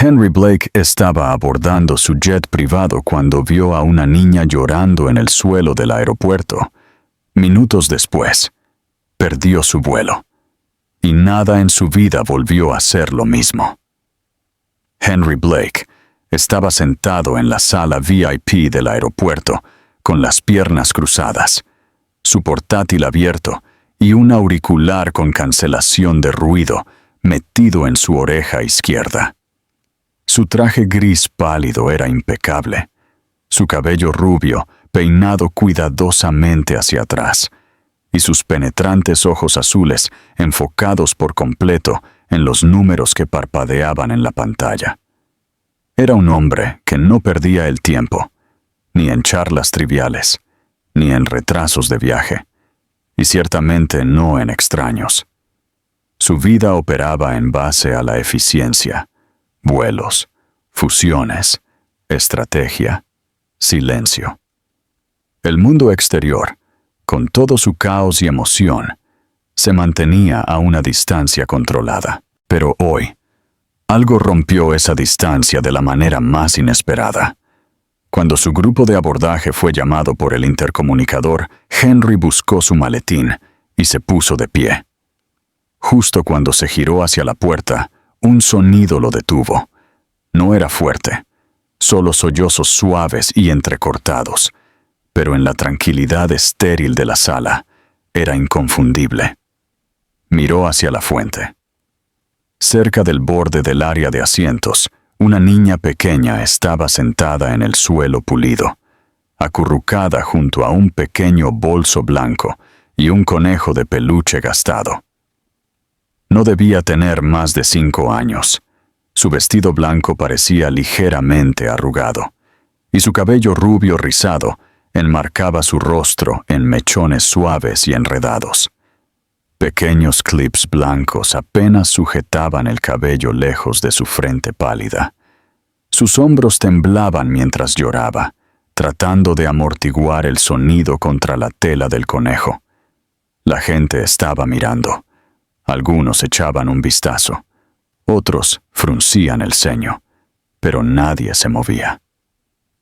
Henry Blake estaba abordando su jet privado cuando vio a una niña llorando en el suelo del aeropuerto. Minutos después, perdió su vuelo, y nada en su vida volvió a ser lo mismo. Henry Blake estaba sentado en la sala VIP del aeropuerto, con las piernas cruzadas, su portátil abierto y un auricular con cancelación de ruido metido en su oreja izquierda. Su traje gris pálido era impecable, su cabello rubio peinado cuidadosamente hacia atrás, y sus penetrantes ojos azules enfocados por completo en los números que parpadeaban en la pantalla. Era un hombre que no perdía el tiempo, ni en charlas triviales, ni en retrasos de viaje, y ciertamente no en extraños. Su vida operaba en base a la eficiencia, vuelos, fusiones, estrategia, silencio. El mundo exterior, con todo su caos y emoción, se mantenía a una distancia controlada. Pero hoy, algo rompió esa distancia de la manera más inesperada. Cuando su grupo de abordaje fue llamado por el intercomunicador, Henry buscó su maletín y se puso de pie. Justo cuando se giró hacia la puerta, un sonido lo detuvo. No era fuerte, solo sollozos suaves y entrecortados, pero en la tranquilidad estéril de la sala, era inconfundible. Miró hacia la fuente. Cerca del borde del área de asientos, una niña pequeña estaba sentada en el suelo pulido, acurrucada junto a un pequeño bolso blanco y un conejo de peluche gastado. No debía tener más de 5 años. Su vestido blanco parecía ligeramente arrugado, y su cabello rubio rizado enmarcaba su rostro en mechones suaves y enredados. Pequeños clips blancos apenas sujetaban el cabello lejos de su frente pálida. Sus hombros temblaban mientras lloraba, tratando de amortiguar el sonido contra la tela del conejo. La gente estaba mirando. Algunos echaban un vistazo. Otros fruncían el ceño, pero nadie se movía.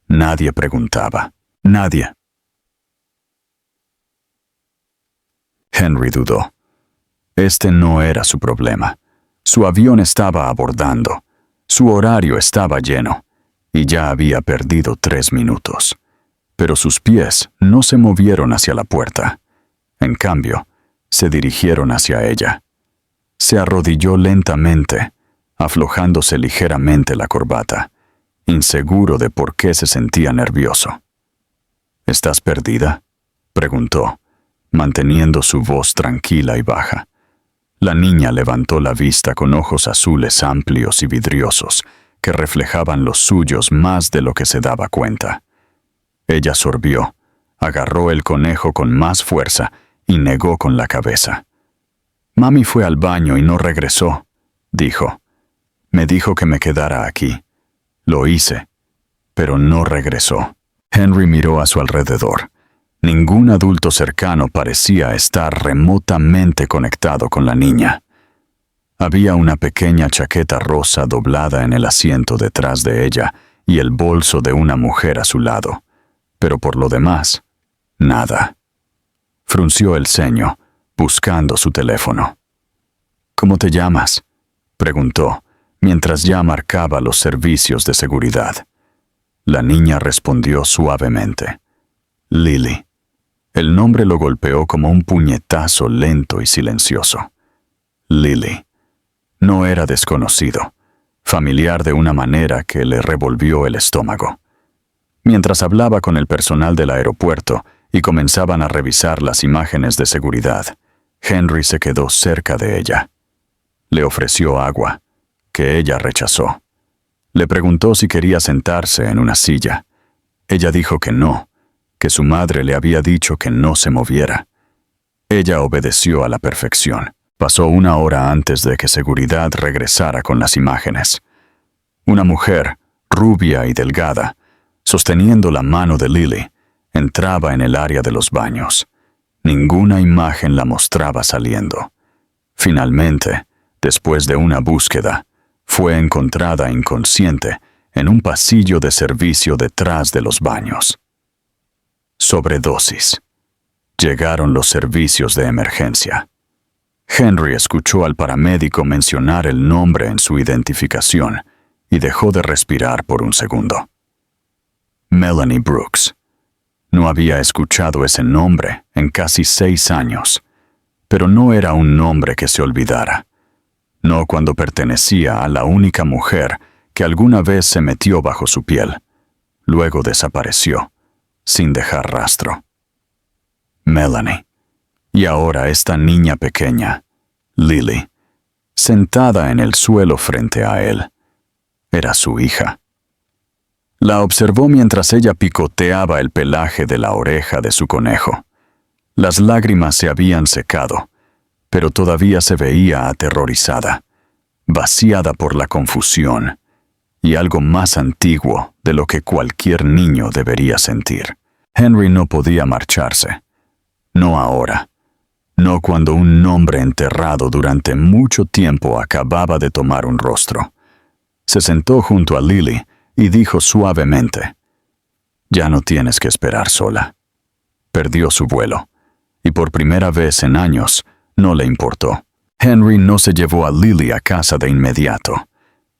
Nadie preguntaba. Nadie. Henry dudó. Este no era su problema. Su avión estaba abordando. Su horario estaba lleno, y ya había perdido 3 minutos. Pero sus pies no se movieron hacia la puerta. En cambio, se dirigieron hacia ella. Se arrodilló lentamente, aflojándose ligeramente la corbata, inseguro de por qué se sentía nervioso. ¿Estás perdida?, preguntó, manteniendo su voz tranquila y baja. La niña levantó la vista con ojos azules amplios y vidriosos, que reflejaban los suyos más de lo que se daba cuenta. Ella sorbió, agarró el conejo con más fuerza y negó con la cabeza. «Mami fue al baño y no regresó», dijo. «Me dijo que me quedara aquí. Lo hice, pero no regresó». Henry miró a su alrededor. Ningún adulto cercano parecía estar remotamente conectado con la niña. Había una pequeña chaqueta rosa doblada en el asiento detrás de ella y el bolso de una mujer a su lado, pero por lo demás, nada. Frunció el ceño, buscando su teléfono. «¿Cómo te llamas?», preguntó, mientras ya marcaba los servicios de seguridad. La niña respondió suavemente. «Lily». El nombre lo golpeó como un puñetazo lento y silencioso. Lily. No era desconocido, familiar de una manera que le revolvió el estómago. Mientras hablaba con el personal del aeropuerto y comenzaban a revisar las imágenes de seguridad, Henry se quedó cerca de ella. Le ofreció agua, que ella rechazó. Le preguntó si quería sentarse en una silla. Ella dijo que no, que su madre le había dicho que no se moviera. Ella obedeció a la perfección. Pasó 1 hora antes de que seguridad regresara con las imágenes. Una mujer, rubia y delgada, sosteniendo la mano de Lily, entraba en el área de los baños. Ninguna imagen la mostraba saliendo. Finalmente, después de una búsqueda, Fue encontrada inconsciente en un pasillo de servicio detrás de los baños. Sobredosis. Llegaron los servicios de emergencia. Henry escuchó al paramédico mencionar el nombre en su identificación y dejó de respirar por un segundo. Melanie Brooks. No había escuchado ese nombre en casi 6 años, pero no era un nombre que se olvidara. No cuando pertenecía a la única mujer que alguna vez se metió bajo su piel. Luego desapareció, sin dejar rastro. Melanie. Y ahora esta niña pequeña, Lily, sentada en el suelo frente a él. Era su hija. La observó mientras ella picoteaba el pelaje de la oreja de su conejo. Las lágrimas se habían secado, pero todavía se veía aterrorizada, vaciada por la confusión y algo más antiguo de lo que cualquier niño debería sentir. Henry no podía marcharse. No ahora. No cuando un nombre enterrado durante mucho tiempo acababa de tomar un rostro. Se sentó junto a Lily y dijo suavemente: «Ya no tienes que esperar sola». Perdió su vuelo, y por primera vez en años no le importó. Henry no se llevó a Lily a casa de inmediato.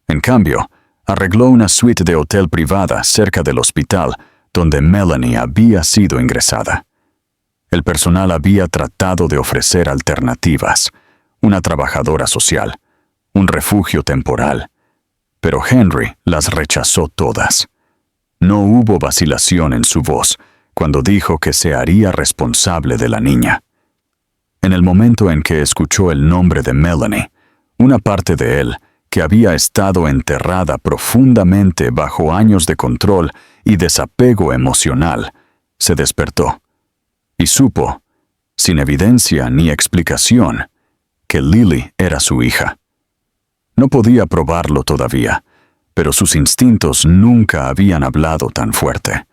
En cambio, arregló una suite de hotel privada cerca del hospital donde Melanie había sido ingresada. El personal había tratado de ofrecer alternativas, una trabajadora social, un refugio temporal, pero Henry las rechazó todas. No hubo vacilación en su voz cuando dijo que se haría responsable de la niña. En el momento en que escuchó el nombre de Melanie, una parte de él, que había estado enterrada profundamente bajo años de control y desapego emocional, se despertó y supo, sin evidencia ni explicación, que Lily era su hija. No podía probarlo todavía, pero sus instintos nunca habían hablado tan fuerte.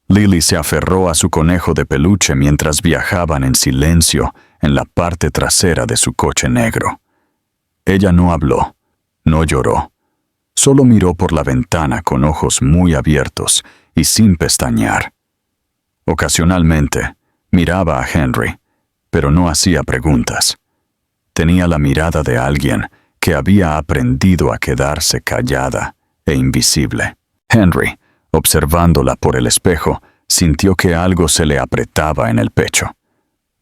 Lily se aferró a su conejo de peluche mientras viajaban en silencio en la parte trasera de su coche negro. Ella no habló, no lloró, solo miró por la ventana con ojos muy abiertos y sin pestañear. Ocasionalmente, miraba a Henry, pero no hacía preguntas. Tenía la mirada de alguien que había aprendido a quedarse callada e invisible. Henry, observándola por el espejo, sintió que algo se le apretaba en el pecho.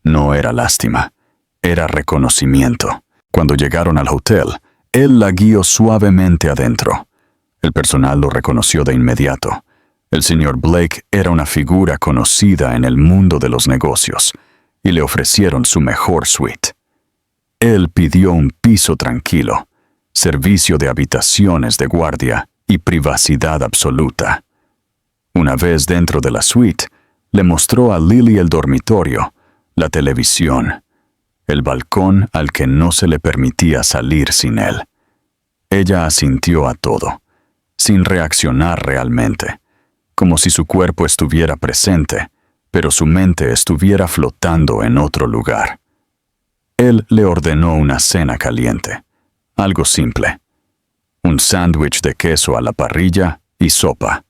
No era lástima, era reconocimiento. Cuando llegaron al hotel, él la guió suavemente adentro. El personal lo reconoció de inmediato. El señor Blake era una figura conocida en el mundo de los negocios, y le ofrecieron su mejor suite. Él pidió un piso tranquilo, servicio de habitaciones de guardia y privacidad absoluta. Una vez dentro de la suite, le mostró a Lily el dormitorio, la televisión, el balcón al que no se le permitía salir sin él. Ella asintió a todo, sin reaccionar realmente, como si su cuerpo estuviera presente, pero su mente estuviera flotando en otro lugar. Él le ordenó una cena caliente, algo simple, un sándwich de queso a la parrilla y sopa.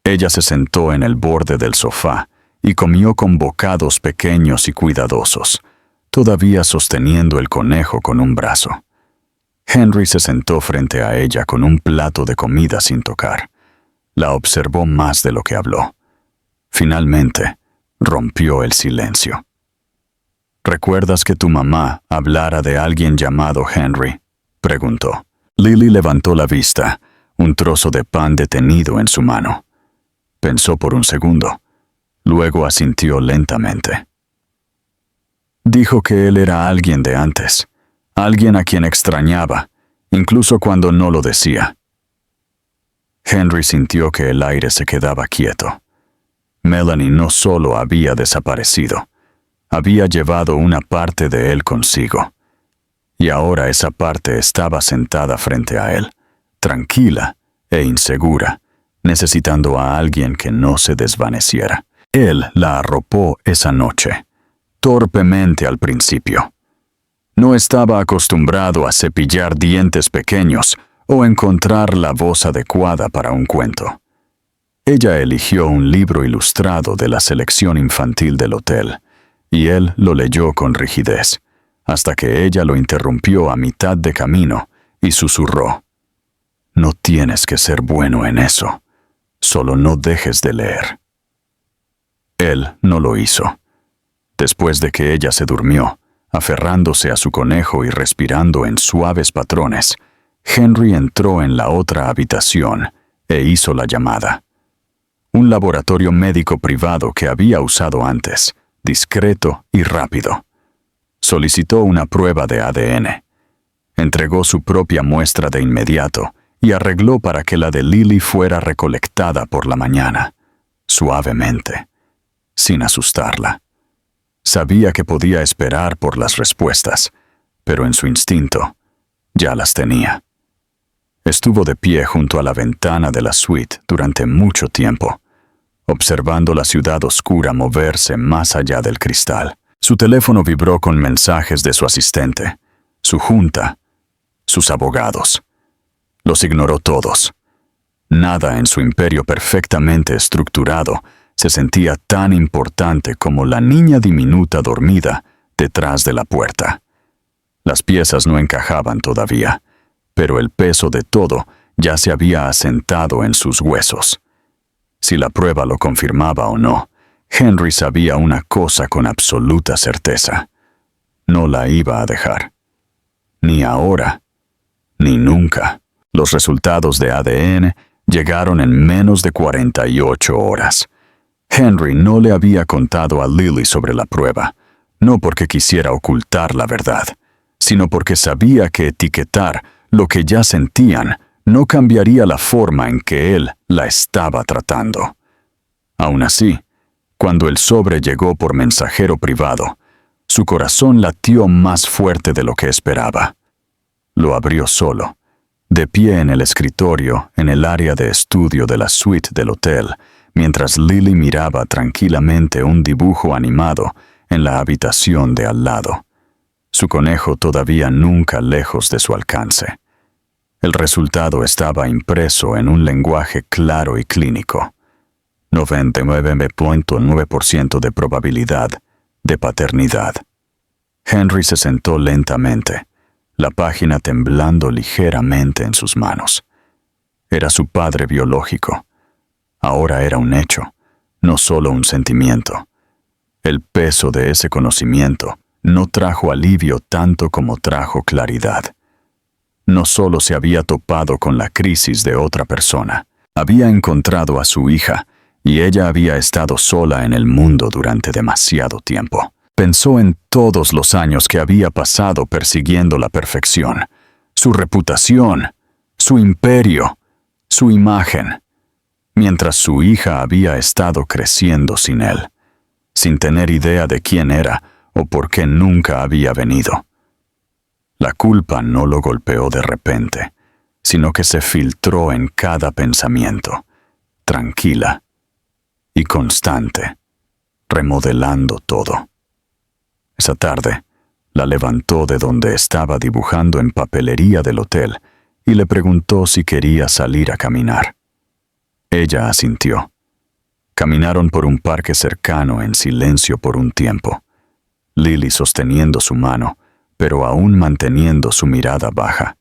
Ella se sentó en el borde del sofá y comió con bocados pequeños y cuidadosos, todavía sosteniendo el conejo con un brazo. Henry se sentó frente a ella con un plato de comida sin tocar. La observó más de lo que habló. Finalmente, rompió el silencio. ¿Recuerdas que tu mamá hablara de alguien llamado Henry?, preguntó. Lily levantó la vista, un trozo de pan detenido en su mano. Pensó por un segundo. Luego asintió lentamente. Dijo que él era alguien de antes, alguien a quien extrañaba, incluso cuando no lo decía. Henry sintió que el aire se quedaba quieto. Melanie no solo había desaparecido, había llevado una parte de él consigo. Y ahora esa parte estaba sentada frente a él, tranquila e insegura, necesitando a alguien que no se desvaneciera. Él la arropó esa noche, torpemente al principio. No estaba acostumbrado a cepillar dientes pequeños o encontrar la voz adecuada para un cuento. Ella eligió un libro ilustrado de la selección infantil del hotel, y él lo leyó con rigidez, hasta que ella lo interrumpió a mitad de camino y susurró: «No tienes que ser bueno en eso, solo no dejes de leer». Él no lo hizo. Después de que ella se durmió, aferrándose a su conejo y respirando en suaves patrones, Henry entró en la otra habitación e hizo la llamada. Un laboratorio médico privado que había usado antes, discreto y rápido. Solicitó una prueba de ADN. Entregó su propia muestra de inmediato y arregló para que la de Lily fuera recolectada por la mañana, suavemente, sin asustarla. Sabía que podía esperar por las respuestas, pero en su instinto ya las tenía. Estuvo de pie junto a la ventana de la suite durante mucho tiempo, observando la ciudad oscura moverse más allá del cristal. Su teléfono vibró con mensajes de su asistente, su junta, sus abogados. Los ignoró todos. Nada en su imperio perfectamente estructurado se sentía tan importante como la niña diminuta dormida detrás de la puerta. Las piezas no encajaban todavía, pero el peso de todo ya se había asentado en sus huesos. Si la prueba lo confirmaba o no, Henry sabía una cosa con absoluta certeza: no la iba a dejar. Ni ahora, ni nunca. Los resultados de ADN llegaron en menos de 48 horas. Henry no le había contado a Lily sobre la prueba, no porque quisiera ocultar la verdad, sino porque sabía que etiquetar lo que ya sentían no cambiaría la forma en que él la estaba tratando. Aún así, cuando el sobre llegó por mensajero privado, su corazón latió más fuerte de lo que esperaba. Lo abrió solo, de pie en el escritorio en el área de estudio de la suite del hotel, mientras Lily miraba tranquilamente un dibujo animado en la habitación de al lado, su conejo todavía nunca lejos de su alcance. El resultado estaba impreso en un lenguaje claro y clínico. 99.9% de probabilidad de paternidad. Henry se sentó lentamente, la página temblando ligeramente en sus manos. Era su padre biológico. Ahora era un hecho, no solo un sentimiento. El peso de ese conocimiento no trajo alivio tanto como trajo claridad. No solo se había topado con la crisis de otra persona, había encontrado a su hija, y ella había estado sola en el mundo durante demasiado tiempo. Pensó en todos los años que había pasado persiguiendo la perfección, su reputación, su imperio, su imagen, mientras su hija había estado creciendo sin él, sin tener idea de quién era o por qué nunca había venido. La culpa no lo golpeó de repente, sino que se filtró en cada pensamiento, tranquila y constante, remodelando todo. Esa tarde, la levantó de donde estaba dibujando en papelería del hotel y le preguntó si quería salir a caminar. Ella asintió. Caminaron por un parque cercano en silencio por un tiempo, Lily sosteniendo su mano, pero aún manteniendo su mirada baja,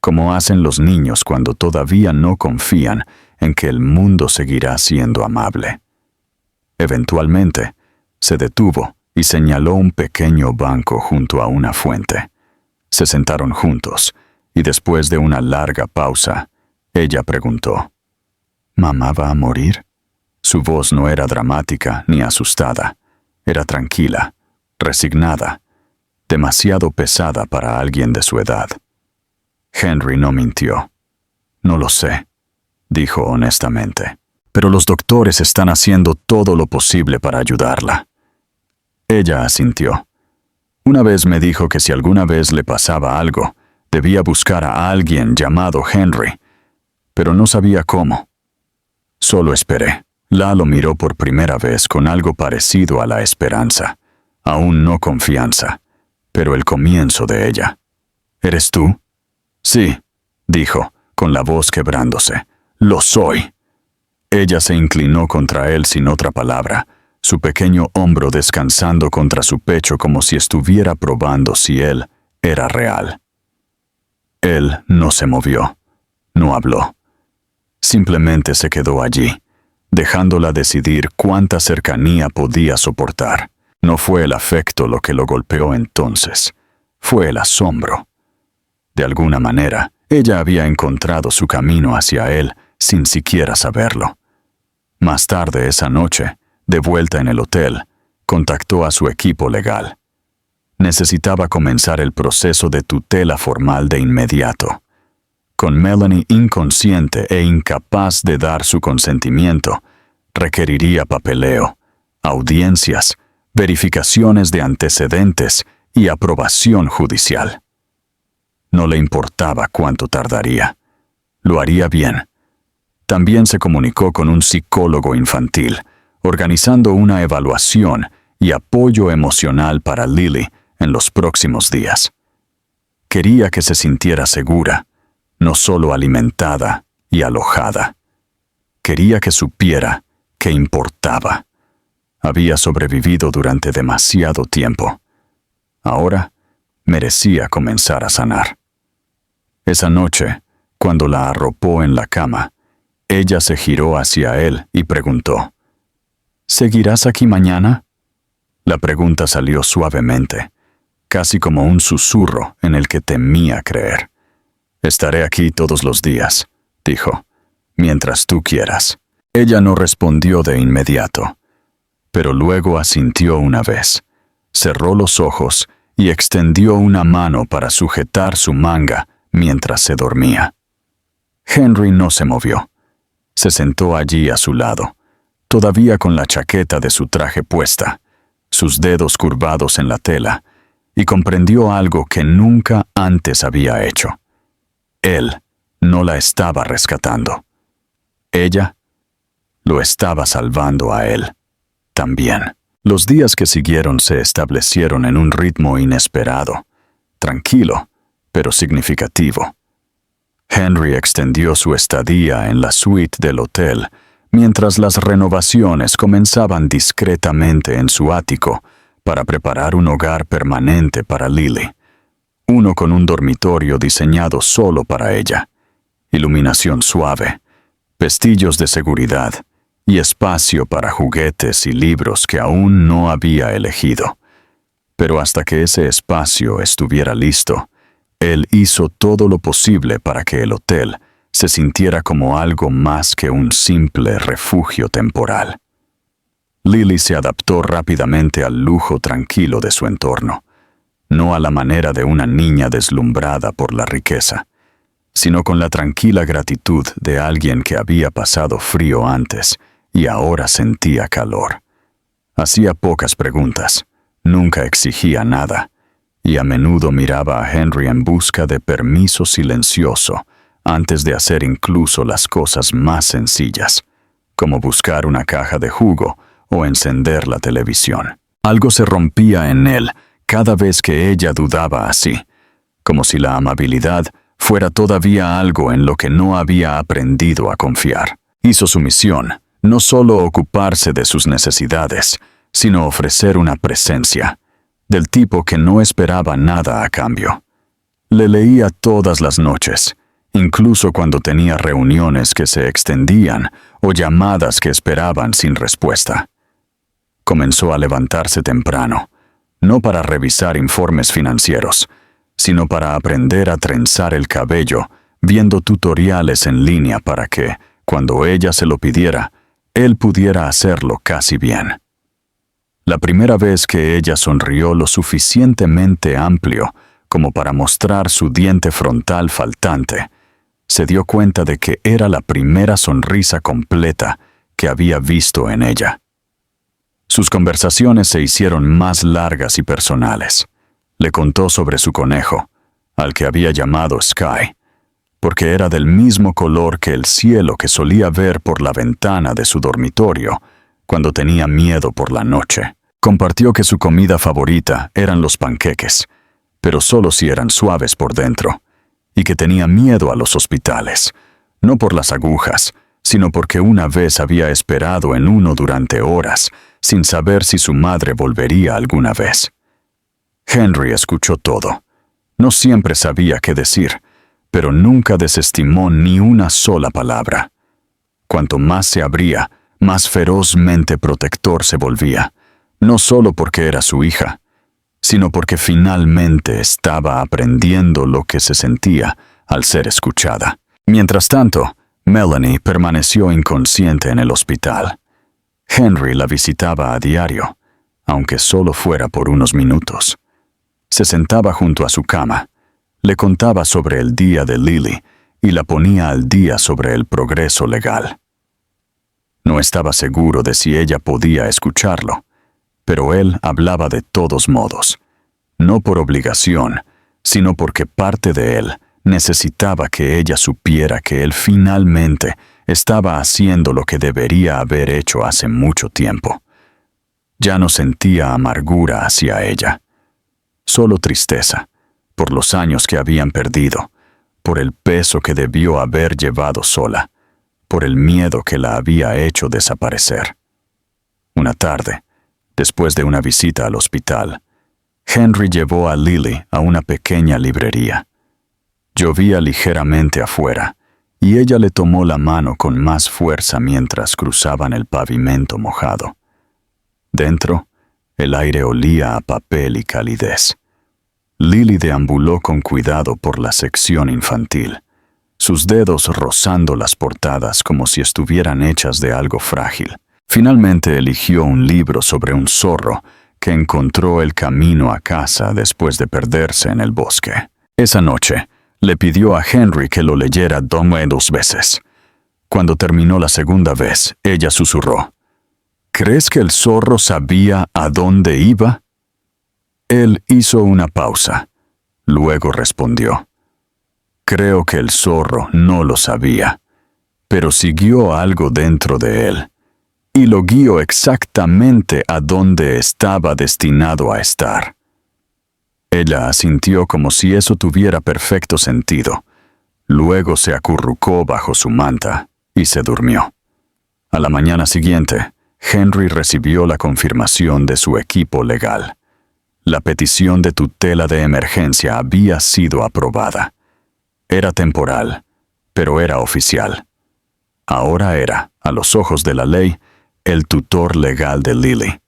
como hacen los niños cuando todavía no confían en que el mundo seguirá siendo amable. Eventualmente, se detuvo y señaló un pequeño banco junto a una fuente. Se sentaron juntos, y después de una larga pausa, ella preguntó: ¿Mamá va a morir? Su voz no era dramática ni asustada, era tranquila, resignada, demasiado pesada para alguien de su edad. Henry no mintió. «No lo sé», dijo honestamente, «pero los doctores están haciendo todo lo posible para ayudarla». Ella asintió. Una vez me dijo que si alguna vez le pasaba algo, debía buscar a alguien llamado Henry, pero no sabía cómo. Solo esperé. Lalo miró por primera vez con algo parecido a la esperanza, aún no confianza, pero el comienzo de ella. «¿Eres tú?» «Sí», dijo, con la voz quebrándose. «Lo soy». Ella se inclinó contra él sin otra palabra, su pequeño hombro descansando contra su pecho como si estuviera probando si él era real. Él no se movió, no habló. Simplemente se quedó allí, dejándola decidir cuánta cercanía podía soportar. No fue el afecto lo que lo golpeó entonces, fue el asombro. De alguna manera, ella había encontrado su camino hacia él sin siquiera saberlo. Más tarde esa noche, de vuelta en el hotel, contactó a su equipo legal. Necesitaba comenzar el proceso de tutela formal de inmediato. Con Melanie inconsciente e incapaz de dar su consentimiento, requeriría papeleo, audiencias, verificaciones de antecedentes y aprobación judicial. No le importaba cuánto tardaría. Lo haría bien. También se comunicó con un psicólogo infantil, organizando una evaluación y apoyo emocional para Lily en los próximos días. Quería que se sintiera segura, no solo alimentada y alojada. Quería que supiera que importaba. Había sobrevivido durante demasiado tiempo. Ahora merecía comenzar a sanar. Esa noche, cuando la arropó en la cama, ella se giró hacia él y preguntó: «¿Seguirás aquí mañana?» La pregunta salió suavemente, casi como un susurro en el que temía creer. «Estaré aquí todos los días», dijo, «mientras tú quieras». Ella no respondió de inmediato, pero luego asintió una vez, cerró los ojos y extendió una mano para sujetar su manga mientras se dormía. Henry no se movió. Se sentó allí a su lado, todavía con la chaqueta de su traje puesta, sus dedos curvados en la tela, y comprendió algo que nunca antes había hecho. Él no la estaba rescatando. Ella lo estaba salvando a él también. Los días que siguieron se establecieron en un ritmo inesperado, tranquilo, pero significativo. Henry extendió su estadía en la suite del hotel, mientras las renovaciones comenzaban discretamente en su ático para preparar un hogar permanente para Lily, uno con un dormitorio diseñado solo para ella, iluminación suave, pestillos de seguridad y espacio para juguetes y libros que aún no había elegido. Pero hasta que ese espacio estuviera listo, él hizo todo lo posible para que el hotel se sintiera como algo más que un simple refugio temporal. Lily se adaptó rápidamente al lujo tranquilo de su entorno, no a la manera de una niña deslumbrada por la riqueza, sino con la tranquila gratitud de alguien que había pasado frío antes y ahora sentía calor. Hacía pocas preguntas, nunca exigía nada, y a menudo miraba a Henry en busca de permiso silencioso antes de hacer incluso las cosas más sencillas, como buscar una caja de jugo o encender la televisión. Algo se rompía en él cada vez que ella dudaba así, como si la amabilidad fuera todavía algo en lo que no había aprendido a confiar. Hizo su misión, no solo ocuparse de sus necesidades, sino ofrecer una presencia, del tipo que no esperaba nada a cambio. Le leía todas las noches, incluso cuando tenía reuniones que se extendían o llamadas que esperaban sin respuesta. Comenzó a levantarse temprano, no para revisar informes financieros, sino para aprender a trenzar el cabello, viendo tutoriales en línea para que, cuando ella se lo pidiera, él pudiera hacerlo casi bien. La primera vez que ella sonrió lo suficientemente amplio como para mostrar su diente frontal faltante, se dio cuenta de que era la primera sonrisa completa que había visto en ella. Sus conversaciones se hicieron más largas y personales. Le contó sobre su conejo, al que había llamado Sky, porque era del mismo color que el cielo que solía ver por la ventana de su dormitorio cuando tenía miedo por la noche. Compartió que su comida favorita eran los panqueques, pero solo si eran suaves por dentro, y que tenía miedo a los hospitales, no por las agujas, sino porque una vez había esperado en uno durante horas, sin saber si su madre volvería alguna vez. Henry escuchó todo. No siempre sabía qué decir, pero nunca desestimó ni una sola palabra. Cuanto más se abría, más ferozmente protector se volvía, no solo porque era su hija, sino porque finalmente estaba aprendiendo lo que se sentía al ser escuchada. Mientras tanto, Melanie permaneció inconsciente en el hospital. Henry la visitaba a diario, aunque solo fuera por unos minutos. Se sentaba junto a su cama, le contaba sobre el día de Lily y la ponía al día sobre el progreso legal. No estaba seguro de si ella podía escucharlo, pero él hablaba de todos modos, no por obligación, sino porque parte de él necesitaba que ella supiera que él finalmente estaba haciendo lo que debería haber hecho hace mucho tiempo. Ya no sentía amargura hacia ella, solo tristeza, por los años que habían perdido, por el peso que debió haber llevado sola, por el miedo que la había hecho desaparecer. Una tarde, después de una visita al hospital, Henry llevó a Lily a una pequeña librería. Llovía ligeramente afuera, y ella le tomó la mano con más fuerza mientras cruzaban el pavimento mojado. Dentro, el aire olía a papel y calidez. Lily deambuló con cuidado por la sección infantil, sus dedos rozando las portadas como si estuvieran hechas de algo frágil. Finalmente eligió un libro sobre un zorro que encontró el camino a casa después de perderse en el bosque. Esa noche, le pidió a Henry que lo leyera 2 veces. Cuando terminó la segunda vez, ella susurró: ¿Crees que el zorro sabía a dónde iba? Él hizo una pausa. Luego respondió: Creo que el zorro no lo sabía, pero siguió algo dentro de él, y lo guió exactamente a donde estaba destinado a estar. Ella asintió como si eso tuviera perfecto sentido. Luego se acurrucó bajo su manta y se durmió. A la mañana siguiente, Henry recibió la confirmación de su equipo legal. La petición de tutela de emergencia había sido aprobada. Era temporal, pero era oficial. Ahora era, a los ojos de la ley, el tutor legal de Lily.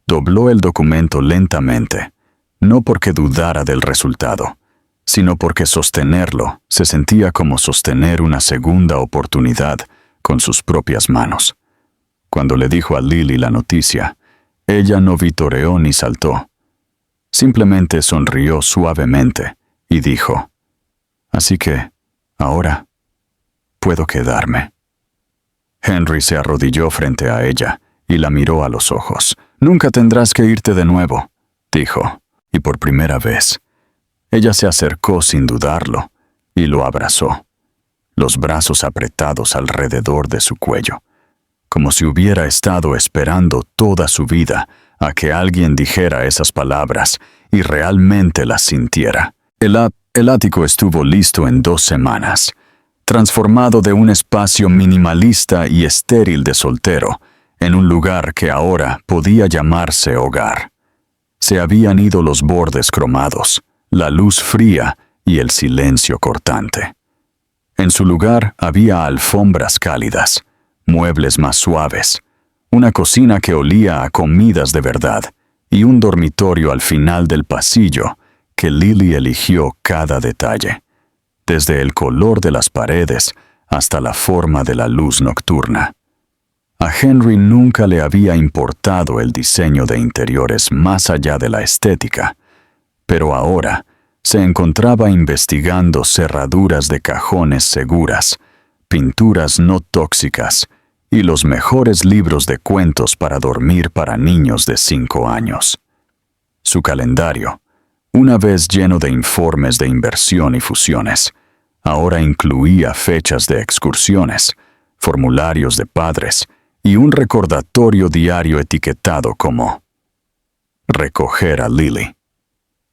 Dobló el documento lentamente, no porque dudara del resultado, sino porque sostenerlo se sentía como sostener una segunda oportunidad con sus propias manos. Cuando le dijo a Lily la noticia, ella no vitoreó ni saltó. Simplemente sonrió suavemente y dijo: Así que, ahora, puedo quedarme. Henry se arrodilló frente a ella y la miró a los ojos. Nunca tendrás que irte de nuevo, dijo, y por primera vez, ella se acercó sin dudarlo y lo abrazó, los brazos apretados alrededor de su cuello, como si hubiera estado esperando toda su vida a que alguien dijera esas palabras y realmente las sintiera. El ático estuvo listo en 2 semanas, transformado de un espacio minimalista y estéril de soltero en un lugar que ahora podía llamarse hogar. Se habían ido los bordes cromados, la luz fría y el silencio cortante. En su lugar había alfombras cálidas, muebles más suaves, una cocina que olía a comidas de verdad y un dormitorio al final del pasillo que Lily eligió cada detalle, desde el color de las paredes hasta la forma de la luz nocturna. A Henry nunca le había importado el diseño de interiores más allá de la estética, pero ahora se encontraba investigando cerraduras de cajones seguras, pinturas no tóxicas y los mejores libros de cuentos para dormir para niños de 5 años. Su calendario, una vez lleno de informes de inversión y fusiones, ahora incluía fechas de excursiones, formularios de padres y un recordatorio diario etiquetado como recoger a Lily.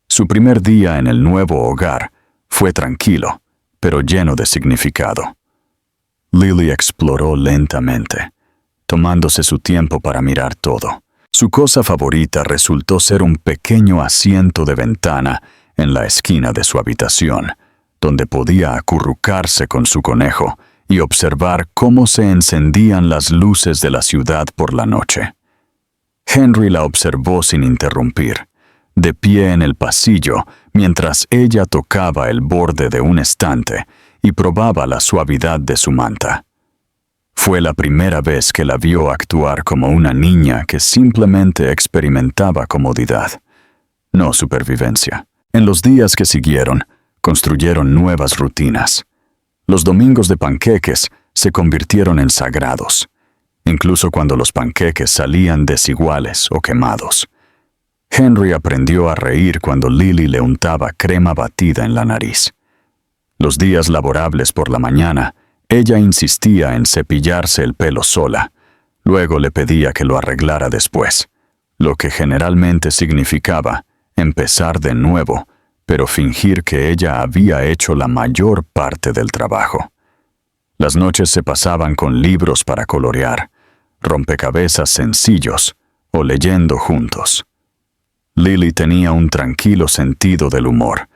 Su primer día en el nuevo hogar Fue tranquilo, pero lleno de significado. Lily exploró lentamente, tomándose su tiempo para mirar todo. Su cosa favorita resultó ser un pequeño asiento de ventana en la esquina de su habitación, donde podía acurrucarse con su conejo y observar cómo se encendían las luces de la ciudad por la noche. Henry la observó sin interrumpir, de pie en el pasillo, mientras ella tocaba el borde de un estante y probaba la suavidad de su manta. Fue la primera vez que la vio actuar como una niña que simplemente experimentaba comodidad, no supervivencia. En los días que siguieron, construyeron nuevas rutinas. Los domingos de panqueques se convirtieron en sagrados, incluso cuando los panqueques salían desiguales o quemados. Henry aprendió a reír cuando Lily le untaba crema batida en la nariz. Los días laborables por la mañana, ella insistía en cepillarse el pelo sola. Luego le pedía que lo arreglara después, lo que generalmente significaba empezar de nuevo, pero fingir que ella había hecho la mayor parte del trabajo. Las noches se pasaban con libros para colorear, rompecabezas sencillos o leyendo juntos. Lily tenía un tranquilo sentido del humor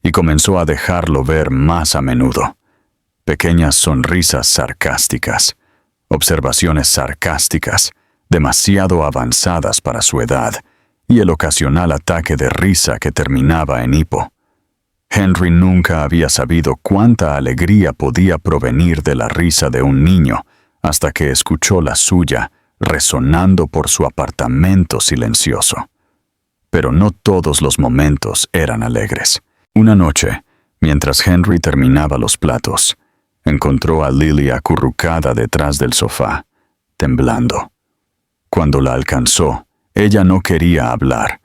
y comenzó a dejarlo ver más a menudo. Pequeñas sonrisas sarcásticas, observaciones sarcásticas, demasiado avanzadas para su edad, y el ocasional ataque de risa que terminaba en hipo. Henry nunca había sabido cuánta alegría podía provenir de la risa de un niño hasta que escuchó la suya resonando por su apartamento silencioso. Pero no todos los momentos eran alegres. Una noche, mientras Henry terminaba los platos, encontró a Lily acurrucada detrás del sofá, temblando. Cuando la alcanzó, ella no quería hablar,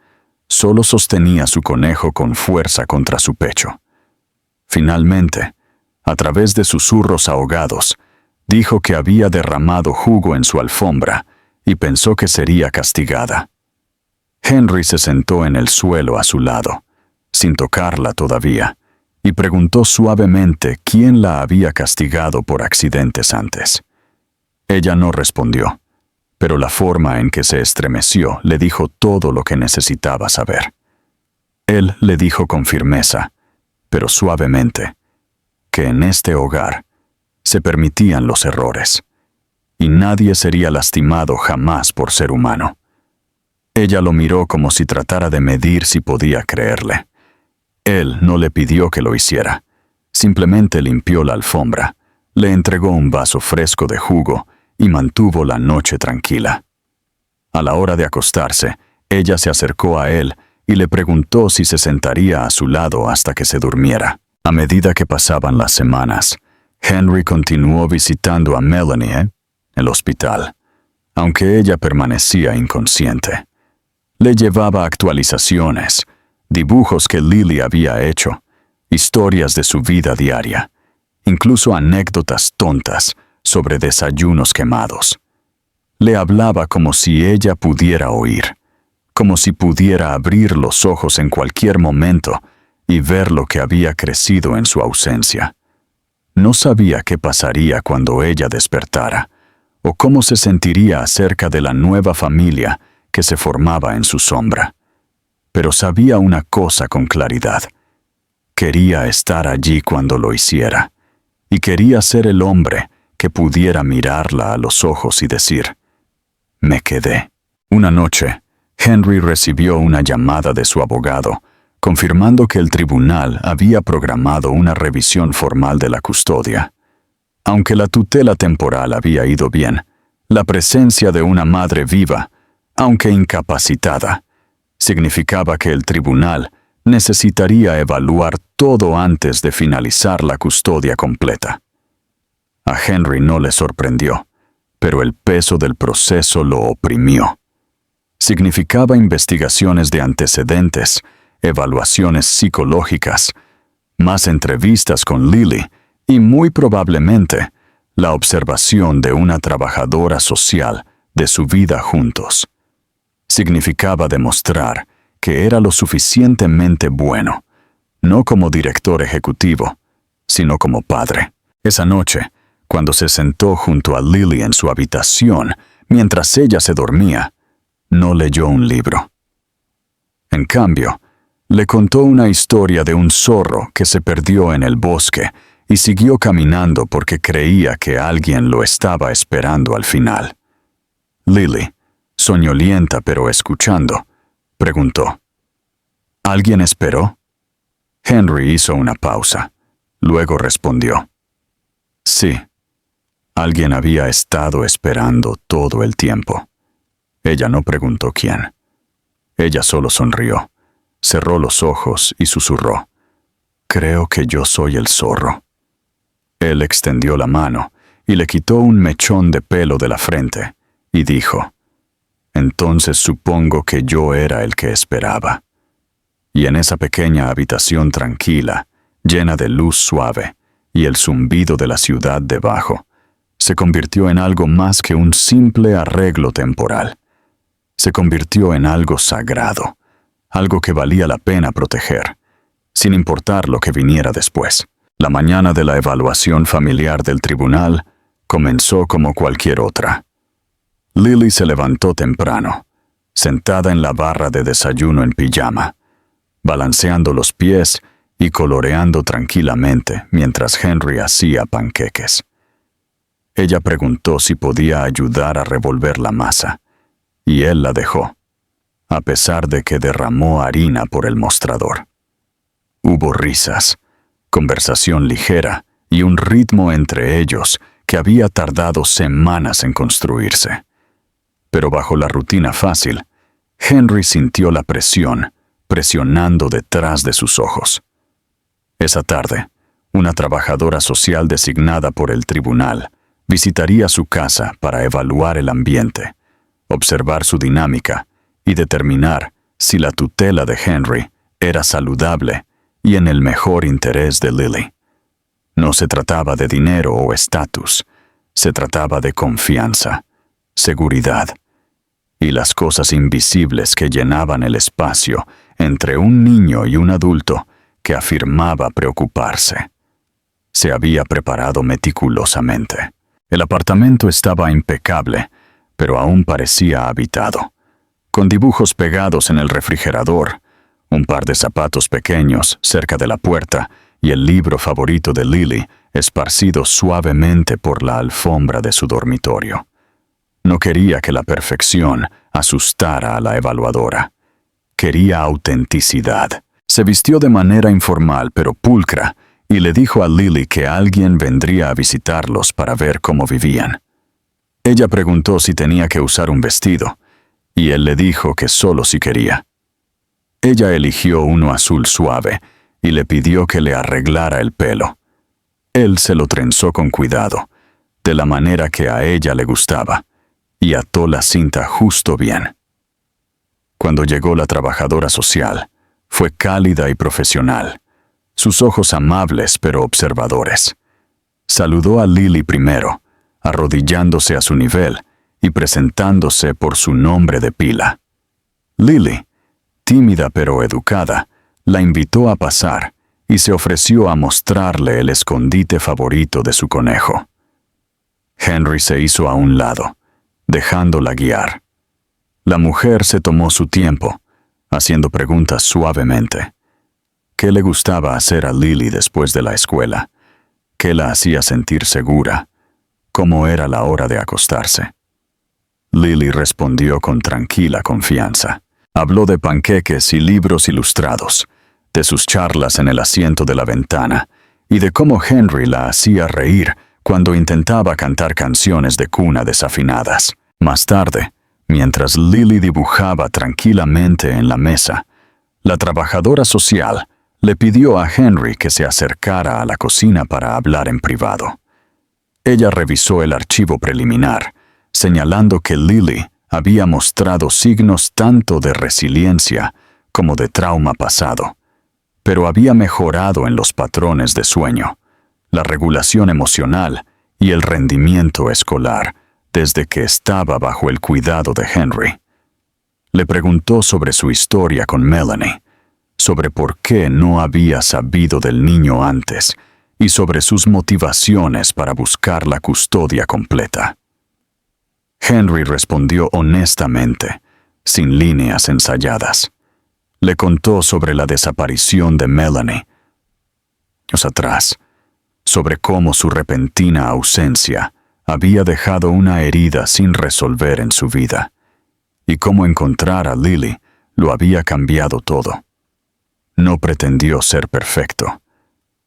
solo sostenía su conejo con fuerza contra su pecho. Finalmente, a través de susurros ahogados, dijo que había derramado jugo en su alfombra y pensó que sería castigada. Henry se sentó en el suelo a su lado, sin tocarla todavía, y preguntó suavemente quién la había castigado por accidentes antes. Ella no respondió, pero la forma en que se estremeció le dijo todo lo que necesitaba saber. Él le dijo con firmeza, pero suavemente, que en este hogar se permitían los errores, y nadie sería lastimado jamás por ser humano. Ella lo miró como si tratara de medir si podía creerle. Él no le pidió que lo hiciera, simplemente limpió la alfombra, le entregó un vaso fresco de jugo y mantuvo la noche tranquila. A la hora de acostarse, ella se acercó a él y le preguntó si se sentaría a su lado hasta que se durmiera. A medida que pasaban las semanas, Henry continuó visitando a Melanie en el hospital, aunque ella permanecía inconsciente. Le llevaba actualizaciones, dibujos que Lily había hecho, historias de su vida diaria, incluso anécdotas tontas sobre desayunos quemados. Le hablaba como si ella pudiera oír, como si pudiera abrir los ojos en cualquier momento y ver lo que había crecido en su ausencia. No sabía qué pasaría cuando ella despertara, o cómo se sentiría acerca de la nueva familia que se formaba en su sombra. Pero sabía una cosa con claridad. Quería estar allí cuando lo hiciera, y quería ser el hombre que pudiera mirarla a los ojos y decir, «Me quedé». Una noche, Henry recibió una llamada de su abogado, confirmando que el tribunal había programado una revisión formal de la custodia. Aunque la tutela temporal había ido bien, la presencia de una madre viva, aunque incapacitada, significaba que el tribunal necesitaría evaluar todo antes de finalizar la custodia completa. A Henry no le sorprendió, pero el peso del proceso lo oprimió. Significaba investigaciones de antecedentes, evaluaciones psicológicas, más entrevistas con Lily y muy probablemente la observación de una trabajadora social de su vida juntos. Significaba demostrar que era lo suficientemente bueno, no como director ejecutivo, sino como padre. Esa noche, cuando se sentó junto a Lily en su habitación, mientras ella se dormía, no leyó un libro. En cambio, le contó una historia de un zorro que se perdió en el bosque y siguió caminando porque creía que alguien lo estaba esperando al final. Lily, soñolienta pero escuchando, preguntó: ¿Alguien esperó? Henry hizo una pausa. Luego respondió: Sí, alguien había estado esperando todo el tiempo. Ella no preguntó quién. Ella solo sonrió, cerró los ojos y susurró: Creo que yo soy el zorro. Él extendió la mano y le quitó un mechón de pelo de la frente y dijo: Entonces supongo que yo era el que esperaba. Y en esa pequeña habitación tranquila, llena de luz suave y el zumbido de la ciudad debajo, se convirtió en algo más que un simple arreglo temporal. Se convirtió en algo sagrado, algo que valía la pena proteger, sin importar lo que viniera después. La mañana de la evaluación familiar del tribunal comenzó como cualquier otra. Lily se levantó temprano, sentada en la barra de desayuno en pijama, balanceando los pies y coloreando tranquilamente mientras Henry hacía panqueques. Ella preguntó si podía ayudar a revolver la masa, y él la dejó, a pesar de que derramó harina por el mostrador. Hubo risas, conversación ligera y un ritmo entre ellos que había tardado semanas en construirse. Pero bajo la rutina fácil, Henry sintió la presión, presionando detrás de sus ojos. Esa tarde, una trabajadora social designada por el tribunal visitaría su casa para evaluar el ambiente, observar su dinámica y determinar si la tutela de Henry era saludable y en el mejor interés de Lily. No se trataba de dinero o estatus, se trataba de confianza, seguridad y las cosas invisibles que llenaban el espacio entre un niño y un adulto que afirmaba preocuparse. Se había preparado meticulosamente. El apartamento estaba impecable, pero aún parecía habitado, con dibujos pegados en el refrigerador, un par de zapatos pequeños cerca de la puerta y el libro favorito de Lily esparcido suavemente por la alfombra de su dormitorio. No quería que la perfección asustara a la evaluadora. Quería autenticidad. Se vistió de manera informal pero pulcra y le dijo a Lily que alguien vendría a visitarlos para ver cómo vivían. Ella preguntó si tenía que usar un vestido, y él le dijo que solo si quería. Ella eligió uno azul suave y le pidió que le arreglara el pelo. Él se lo trenzó con cuidado, de la manera que a ella le gustaba, y ató la cinta justo bien. Cuando llegó la trabajadora social, fue cálida y profesional, sus ojos amables pero observadores. Saludó a Lily primero, arrodillándose a su nivel y presentándose por su nombre de pila. Lily, tímida pero educada, la invitó a pasar y se ofreció a mostrarle el escondite favorito de su conejo. Henry se hizo a un lado, dejándola guiar. La mujer se tomó su tiempo, haciendo preguntas suavemente. ¿Qué le gustaba hacer a Lily después de la escuela? ¿Qué la hacía sentir segura? ¿Cómo era la hora de acostarse? Lily respondió con tranquila confianza. Habló de panqueques y libros ilustrados, de sus charlas en el asiento de la ventana y de cómo Henry la hacía reír cuando intentaba cantar canciones de cuna desafinadas. Más tarde, mientras Lily dibujaba tranquilamente en la mesa, la trabajadora social le pidió a Henry que se acercara a la cocina para hablar en privado. Ella revisó el archivo preliminar, señalando que Lily había mostrado signos tanto de resiliencia como de trauma pasado, pero había mejorado en los patrones de sueño, la regulación emocional y el rendimiento escolar desde que estaba bajo el cuidado de Henry. Le preguntó sobre su historia con Melanie, sobre por qué no había sabido del niño antes y sobre sus motivaciones para buscar la custodia completa. Henry respondió honestamente, sin líneas ensayadas. Le contó sobre la desaparición de Melanie, años atrás, sobre cómo su repentina ausencia había dejado una herida sin resolver en su vida, y cómo encontrar a Lily lo había cambiado todo. No pretendió ser perfecto,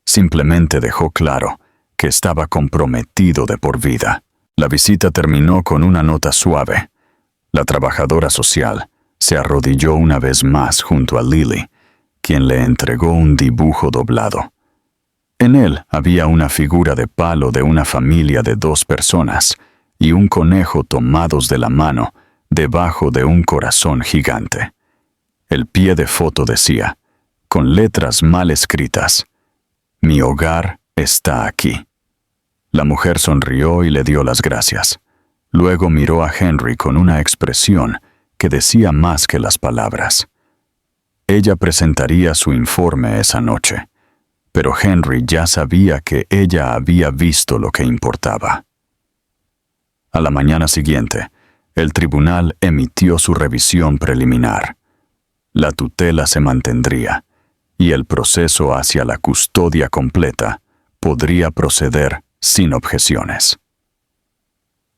simplemente dejó claro que estaba comprometido de por vida. La visita terminó con una nota suave. La trabajadora social se arrodilló una vez más junto a Lily, quien le entregó un dibujo doblado. En él había una figura de palo de una familia de 2 personas y un conejo tomados de la mano debajo de un corazón gigante. El pie de foto decía, con letras mal escritas, «Mi hogar está aquí». La mujer sonrió y le dio las gracias. Luego miró a Henry con una expresión que decía más que las palabras. Ella presentaría su informe esa noche, pero Henry ya sabía que ella había visto lo que importaba. A la mañana siguiente, el tribunal emitió su revisión preliminar. La tutela se mantendría, y el proceso hacia la custodia completa podría proceder sin objeciones.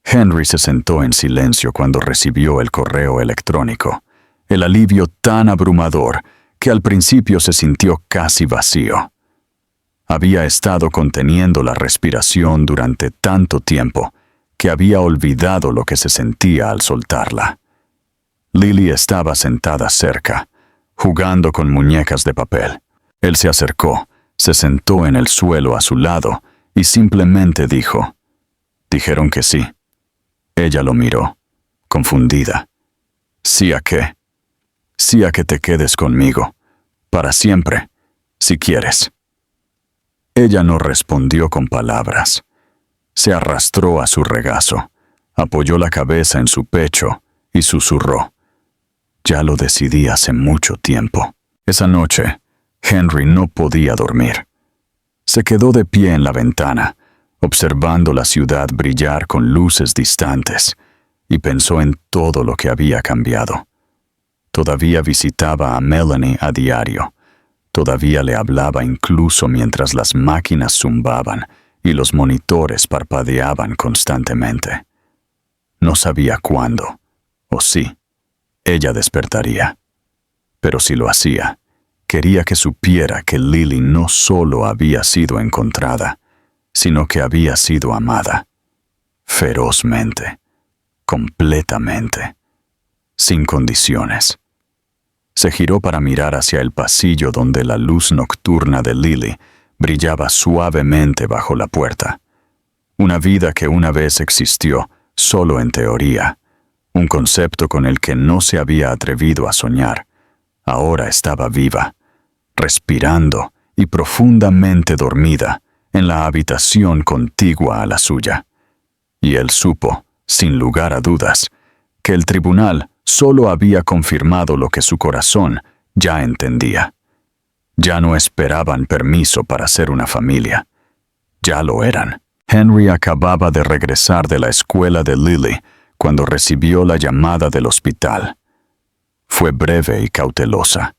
Henry se sentó en silencio cuando recibió el correo electrónico, el alivio tan abrumador que al principio se sintió casi vacío. Había estado conteniendo la respiración durante tanto tiempo que había olvidado lo que se sentía al soltarla. Lily estaba sentada cerca, jugando con muñecas de papel. Él se acercó, se sentó en el suelo a su lado y simplemente dijo, «Dijeron que sí». Ella lo miró, confundida. «¿Sí a qué?» «Sí a que te quedes conmigo, para siempre, si quieres». Ella no respondió con palabras. Se arrastró a su regazo, apoyó la cabeza en su pecho y susurró. «Ya lo decidí hace mucho tiempo». Esa noche, Henry no podía dormir. Se quedó de pie en la ventana, observando la ciudad brillar con luces distantes, y pensó en todo lo que había cambiado. Todavía visitaba a Melanie a diario. Todavía le hablaba incluso mientras las máquinas zumbaban y los monitores parpadeaban constantemente. No sabía cuándo, o sí, ella despertaría. Pero si lo hacía, quería que supiera que Lily no solo había sido encontrada, sino que había sido amada, ferozmente, completamente, sin condiciones. Se giró para mirar hacia el pasillo donde la luz nocturna de Lily brillaba suavemente bajo la puerta. Una vida que una vez existió solo en teoría, un concepto con el que no se había atrevido a soñar, ahora estaba viva, respirando y profundamente dormida en la habitación contigua a la suya. Y él supo, sin lugar a dudas, que el tribunal solo había confirmado lo que su corazón ya entendía. Ya no esperaban permiso para ser una familia. Ya lo eran. Henry acababa de regresar de la escuela de Lily cuando recibió la llamada del hospital. Fue breve y cautelosa.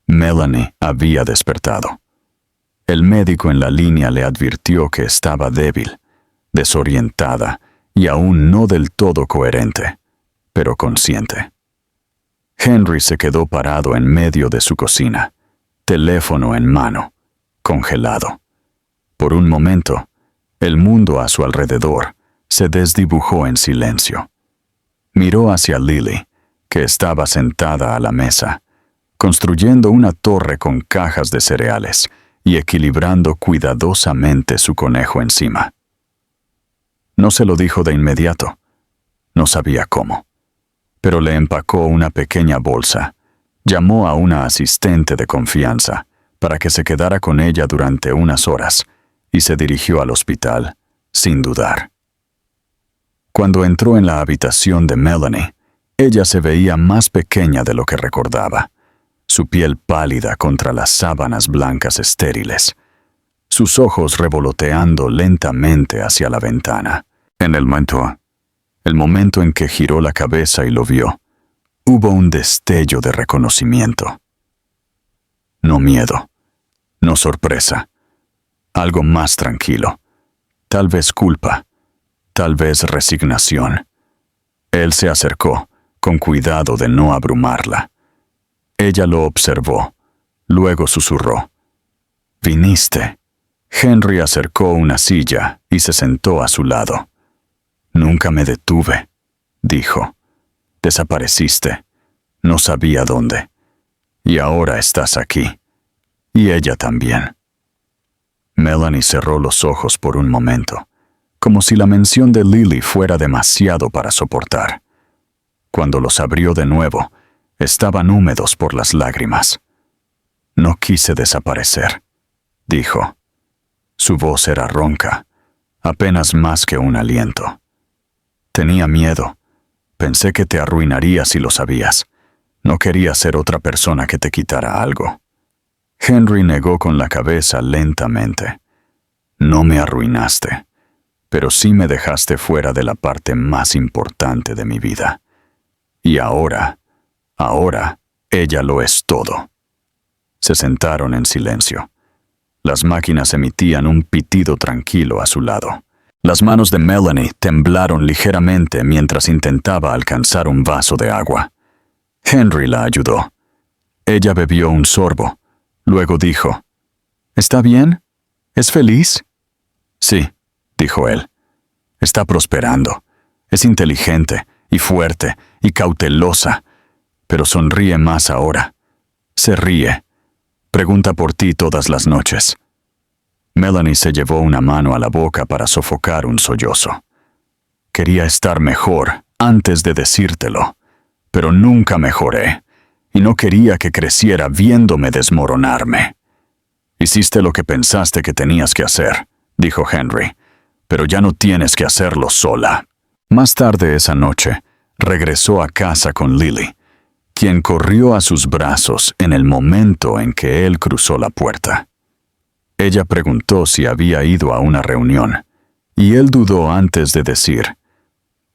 Melanie había despertado. El médico en la línea le advirtió que estaba débil, desorientada y aún no del todo coherente, pero consciente. Henry se quedó parado en medio de su cocina, teléfono en mano, congelado. Por un momento, el mundo a su alrededor se desdibujó en silencio. Miró hacia Lily, que estaba sentada a la mesa, construyendo una torre con cajas de cereales y equilibrando cuidadosamente su conejo encima. No se lo dijo de inmediato. No sabía cómo. Pero le empacó una pequeña bolsa, llamó a una asistente de confianza para que se quedara con ella durante unas horas y se dirigió al hospital, sin dudar. Cuando entró en la habitación de Melanie, ella se veía más pequeña de lo que recordaba. su piel pálida contra las sábanas blancas estériles, sus ojos revoloteando lentamente hacia la ventana. En el momento en que giró la cabeza y lo vio, hubo un destello de reconocimiento. No miedo, no sorpresa, algo más tranquilo, tal vez culpa, tal vez resignación. Él se acercó, con cuidado de no abrumarla. Ella lo observó, luego susurró: «¿Viniste?» Henry acercó una silla y se sentó a su lado. «Nunca me detuve», dijo. «Desapareciste. No sabía dónde. Y ahora estás aquí. Y ella también». Melanie cerró los ojos por un momento, como si la mención de Lily fuera demasiado para soportar. Cuando los abrió de nuevo, estaban húmedos por las lágrimas. «No quise desaparecer», dijo. Su voz era ronca, apenas más que un aliento. «Tenía miedo. Pensé que te arruinaría si lo sabías. No quería ser otra persona que te quitara algo». Henry negó con la cabeza lentamente. «No me arruinaste, pero sí me dejaste fuera de la parte más importante de mi vida. Y ahora, ella lo es todo». Se sentaron en silencio. Las máquinas emitían un pitido tranquilo a su lado. Las manos de Melanie temblaron ligeramente mientras intentaba alcanzar un vaso de agua. Henry la ayudó. Ella bebió un sorbo. Luego dijo: «¿Está bien? ¿Es feliz?» «Sí», dijo él. «Está prosperando. Es inteligente y fuerte y cautelosa, pero sonríe más ahora. Se ríe. Pregunta por ti todas las noches». Melanie se llevó una mano a la boca para sofocar un sollozo. «Quería estar mejor antes de decírtelo, pero nunca mejoré, y no quería que creciera viéndome desmoronarme». «Hiciste lo que pensaste que tenías que hacer», dijo Henry, «pero ya no tienes que hacerlo sola». Más tarde esa noche, regresó a casa con Lily, quien corrió a sus brazos en el momento en que él cruzó la puerta. Ella preguntó si había ido a una reunión, y él dudó antes de decir: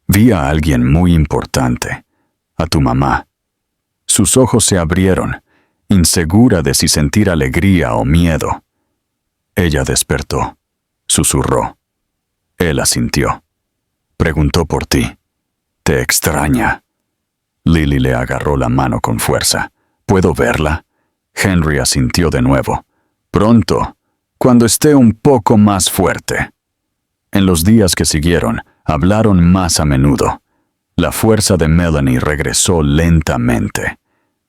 «Vi a alguien muy importante, a tu mamá». Sus ojos se abrieron, insegura de si sentir alegría o miedo. Ella despertó, susurró. Él asintió. «Preguntó por ti. Te extraña». Lily le agarró la mano con fuerza. «¿Puedo verla?» Henry asintió de nuevo. «Pronto, cuando esté un poco más fuerte». En los días que siguieron, hablaron más a menudo. La fuerza de Melanie regresó lentamente.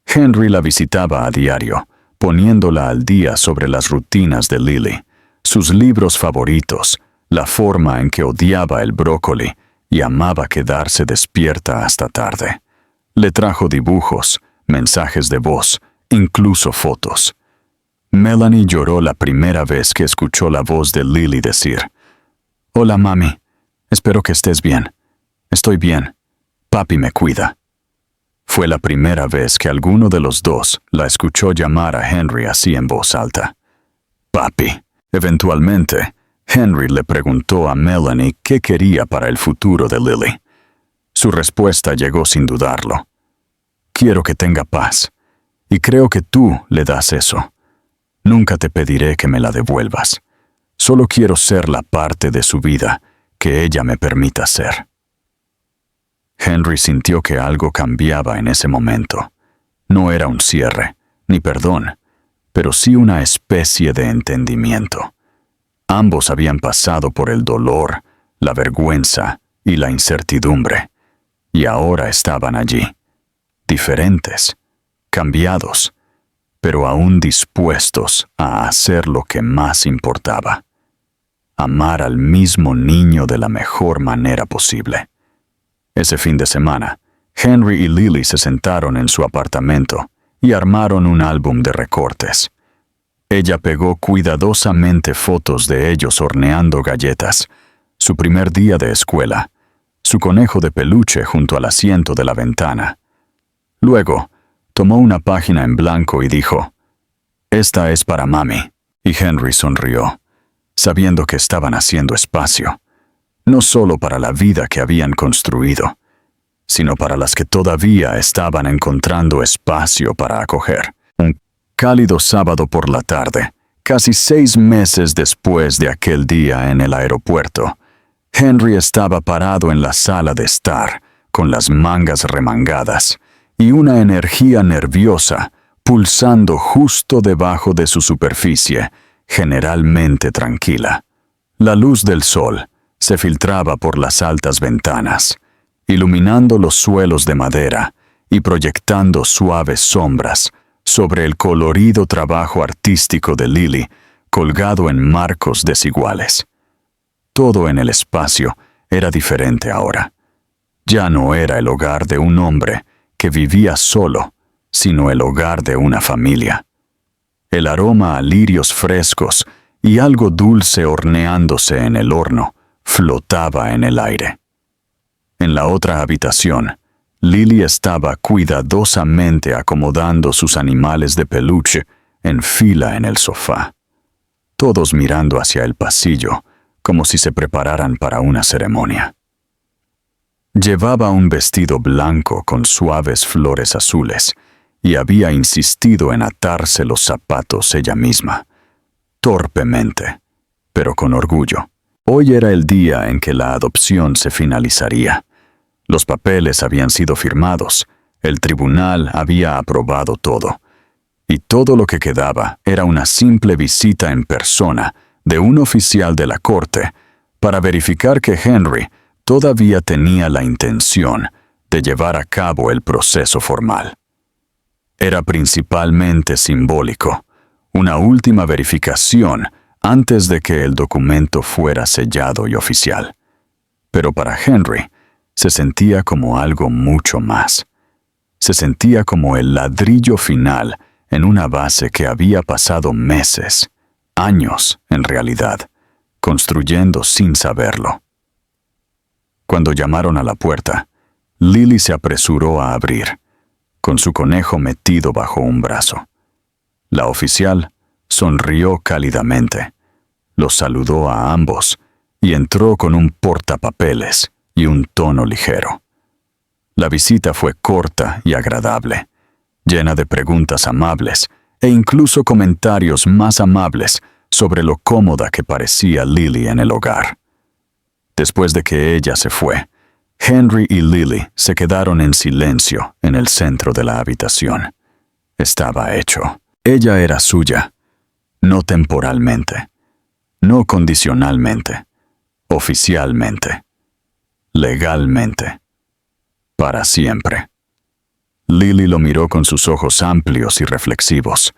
Henry la visitaba a diario, poniéndola al día sobre las rutinas de Lily, sus libros favoritos, la forma en que odiaba el brócoli y amaba quedarse despierta hasta tarde. Le trajo dibujos, mensajes de voz, incluso fotos. Melanie lloró la primera vez que escuchó la voz de Lily decir: «Hola, mami. Espero que estés bien. Estoy bien. Papi me cuida». Fue la primera vez que alguno de los dos la escuchó llamar a Henry así en voz alta. «Papi». Eventualmente, Henry le preguntó a Melanie qué quería para el futuro de Lily. Su respuesta llegó sin dudarlo. «Quiero que tenga paz, y creo que tú le das eso. Nunca te pediré que me la devuelvas. Solo quiero ser la parte de su vida que ella me permita ser». Henry sintió que algo cambiaba en ese momento. No era un cierre, ni perdón, pero sí una especie de entendimiento. Ambos habían pasado por el dolor, la vergüenza y la incertidumbre, y ahora estaban allí, diferentes, cambiados, pero aún dispuestos a hacer lo que más importaba: amar al mismo niño de la mejor manera posible. Ese fin de semana, Henry y Lily se sentaron en su apartamento y armaron un álbum de recortes. Ella pegó cuidadosamente fotos de ellos horneando galletas, su primer día de escuela, su conejo de peluche junto al asiento de la ventana. Luego, Tomó una página en blanco y dijo, «Esta es para mami». Y Henry sonrió, sabiendo que estaban haciendo espacio, no solo para la vida que habían construido, sino para las que todavía estaban encontrando espacio para acoger. Un cálido sábado por la tarde, casi 6 meses después de aquel día en el aeropuerto, Henry estaba parado en la sala de estar, con las mangas remangadas, y una energía nerviosa pulsando justo debajo de su superficie, generalmente tranquila. La luz del sol se filtraba por las altas ventanas, iluminando los suelos de madera y proyectando suaves sombras sobre el colorido trabajo artístico de Lily, colgado en marcos desiguales. Todo en el espacio era diferente ahora. Ya no era el hogar de un hombre que vivía solo, sino el hogar de una familia. El aroma a lirios frescos y algo dulce horneándose en el horno flotaba en el aire. En la otra habitación, Lily estaba cuidadosamente acomodando sus animales de peluche en fila en el sofá, todos mirando hacia el pasillo, como si se prepararan para una ceremonia. Llevaba un vestido blanco con suaves flores azules y había insistido en atarse los zapatos ella misma, torpemente, pero con orgullo. Hoy era el día en que la adopción se finalizaría. Los papeles habían sido firmados, el tribunal había aprobado todo, y todo lo que quedaba era una simple visita en persona de un oficial de la corte para verificar que Henry todavía tenía la intención de llevar a cabo el proceso formal. Era principalmente simbólico, una última verificación antes de que el documento fuera sellado y oficial. Pero para Henry, se sentía como algo mucho más. Se sentía como el ladrillo final en una base que había pasado meses, años en realidad, construyendo sin saberlo. Cuando llamaron a la puerta, Lily se apresuró a abrir, con su conejo metido bajo un brazo. La oficial sonrió cálidamente, los saludó a ambos y entró con un portapapeles y un tono ligero. La visita fue corta y agradable, llena de preguntas amables e incluso comentarios más amables sobre lo cómoda que parecía Lily en el hogar. Después de que ella se fue, Henry y Lily se quedaron en silencio en el centro de la habitación. Estaba hecho. Ella era suya, no temporalmente, no condicionalmente, oficialmente, legalmente, para siempre. Lily lo miró con sus ojos amplios y reflexivos.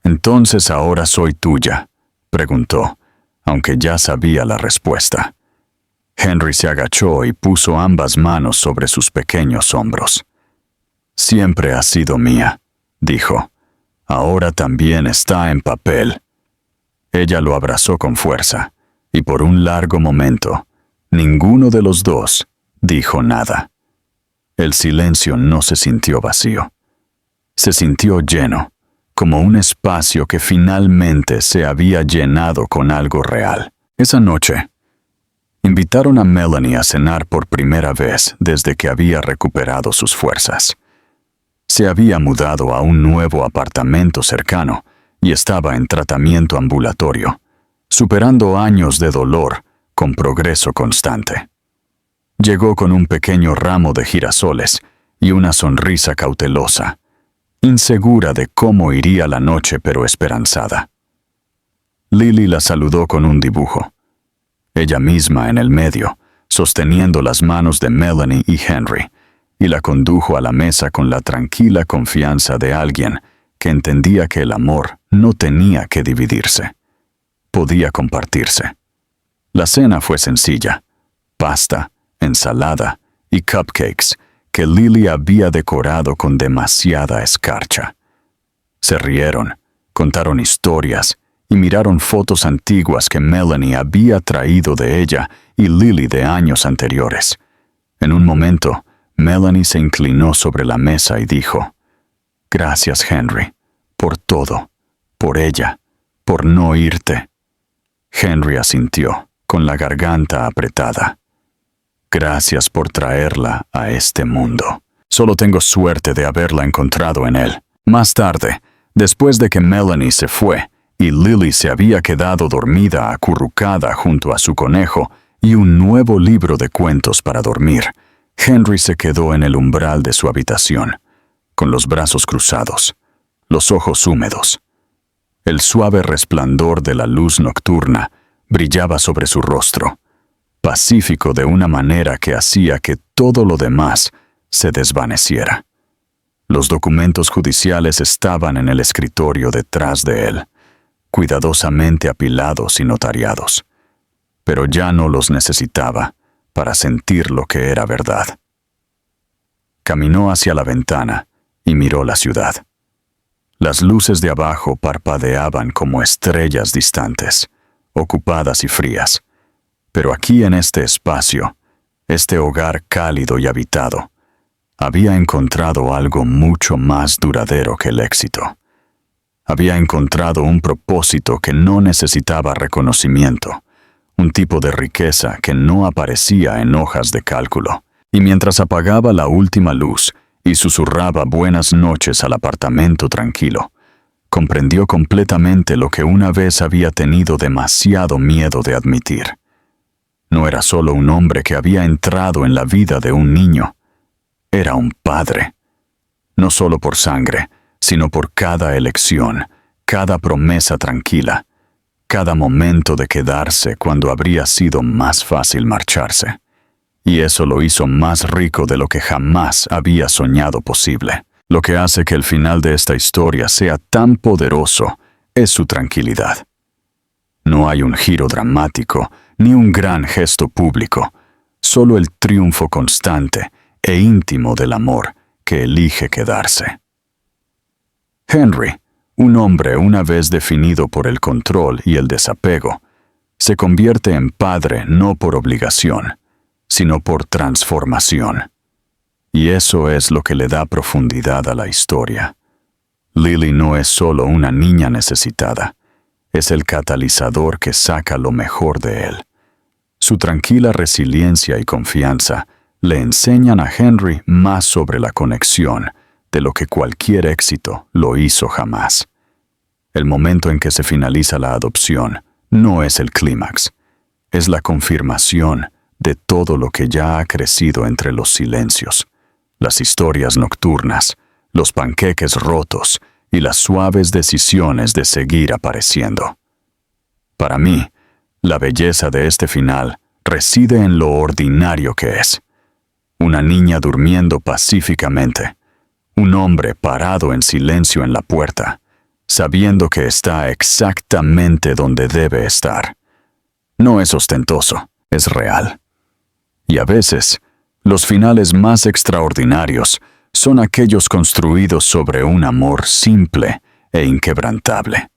«¿Entonces ahora soy tuya?», preguntó, aunque ya sabía la respuesta. Henry se agachó y puso ambas manos sobre sus pequeños hombros. «Siempre ha sido mía», dijo. «Ahora también está en papel». Ella lo abrazó con fuerza, y por un largo momento, ninguno de los dos dijo nada. El silencio no se sintió vacío. Se sintió lleno, como un espacio que finalmente se había llenado con algo real. Esa noche, invitaron a Melanie a cenar por primera vez desde que había recuperado sus fuerzas. Se había mudado a un nuevo apartamento cercano y estaba en tratamiento ambulatorio, superando años de dolor con progreso constante. Llegó con un pequeño ramo de girasoles y una sonrisa cautelosa, insegura de cómo iría la noche pero esperanzada. Lily la saludó con un dibujo. Ella misma en el medio, sosteniendo las manos de Melanie y Henry, y la condujo a la mesa con la tranquila confianza de alguien que entendía que el amor no tenía que dividirse. Podía compartirse. La cena fue sencilla: pasta, ensalada y cupcakes que Lily había decorado con demasiada escarcha. Se rieron, contaron historias y miraron fotos antiguas que Melanie había traído de ella y Lily de años anteriores. En un momento, Melanie se inclinó sobre la mesa y dijo: Gracias, Henry, por todo, por ella, por no irte. Henry asintió, con la garganta apretada. Gracias por traerla a este mundo. Solo tengo suerte de haberla encontrado en él. Más tarde, después de que Melanie se fue y Lily se había quedado dormida acurrucada junto a su conejo y un nuevo libro de cuentos para dormir, Henry se quedó en el umbral de su habitación, con los brazos cruzados, los ojos húmedos. El suave resplandor de la luz nocturna brillaba sobre su rostro, pacífico de una manera que hacía que todo lo demás se desvaneciera. Los documentos judiciales estaban en el escritorio detrás de él, cuidadosamente apilados y notariados, pero ya no los necesitaba para sentir lo que era verdad. Caminó hacia la ventana y miró la ciudad. Las luces de abajo parpadeaban como estrellas distantes, ocupadas y frías, pero aquí en este espacio, este hogar cálido y habitado, había encontrado algo mucho más duradero que el éxito. Había encontrado un propósito que no necesitaba reconocimiento, un tipo de riqueza que no aparecía en hojas de cálculo. Y mientras apagaba la última luz y susurraba buenas noches al apartamento tranquilo, comprendió completamente lo que una vez había tenido demasiado miedo de admitir. No era solo un hombre que había entrado en la vida de un niño, era un padre. No solo por sangre, sino por cada elección, cada promesa tranquila, cada momento de quedarse cuando habría sido más fácil marcharse. Y eso lo hizo más rico de lo que jamás había soñado posible. Lo que hace que el final de esta historia sea tan poderoso es su tranquilidad. No hay un giro dramático, ni un gran gesto público, solo el triunfo constante e íntimo del amor que elige quedarse. Henry, un hombre una vez definido por el control y el desapego, se convierte en padre no por obligación, sino por transformación. Y eso es lo que le da profundidad a la historia. Lily no es solo una niña necesitada, es el catalizador que saca lo mejor de él. Su tranquila resiliencia y confianza le enseñan a Henry más sobre la conexión de lo que cualquier éxito lo hizo jamás. El momento en que se finaliza la adopción no es el clímax, es la confirmación de todo lo que ya ha crecido entre los silencios, las historias nocturnas, los panqueques rotos y las suaves decisiones de seguir apareciendo. Para mí, la belleza de este final reside en lo ordinario que es. Una niña durmiendo pacíficamente, un hombre parado en silencio en la puerta, sabiendo que está exactamente donde debe estar. No es ostentoso, es real. Y a veces, los finales más extraordinarios son aquellos construidos sobre un amor simple e inquebrantable.